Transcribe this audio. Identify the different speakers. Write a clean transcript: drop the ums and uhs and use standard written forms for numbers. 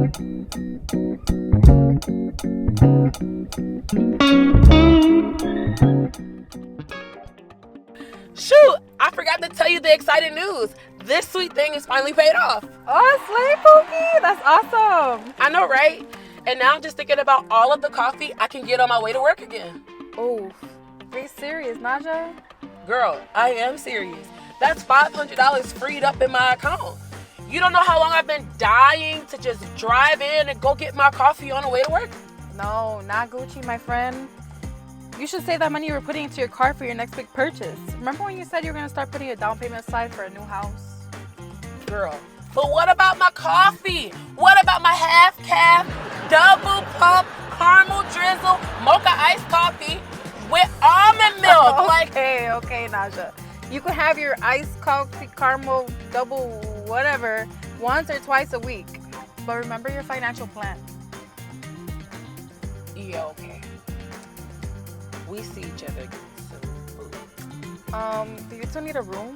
Speaker 1: Shoot, I forgot to tell you the exciting news. This sweet thing is finally paid off.
Speaker 2: Oh, slay, Pookie. That's awesome.
Speaker 1: I know, right? And now I'm just thinking about all of the coffee I can get on my way to work again.
Speaker 2: Oh, be serious, Naja.
Speaker 1: Girl, I am serious. That's $500 freed up in my account. You don't know how long I've been dying to just drive in and go get my coffee on the way to work.
Speaker 2: No, not Gucci, my friend. You should save that money you were putting into your car for your next big purchase. Remember when you said you were going to start putting a down payment aside for a new house?
Speaker 1: Girl, but what about my coffee? What about my half-calf, double pump, caramel drizzle, mocha iced coffee with almond milk?
Speaker 2: Okay, Naja. You could have your iced coffee, caramel, double whatever, once or twice a week. But remember your financial plan.
Speaker 1: Yeah, okay. We see each other again soon.
Speaker 2: Do you two need a room?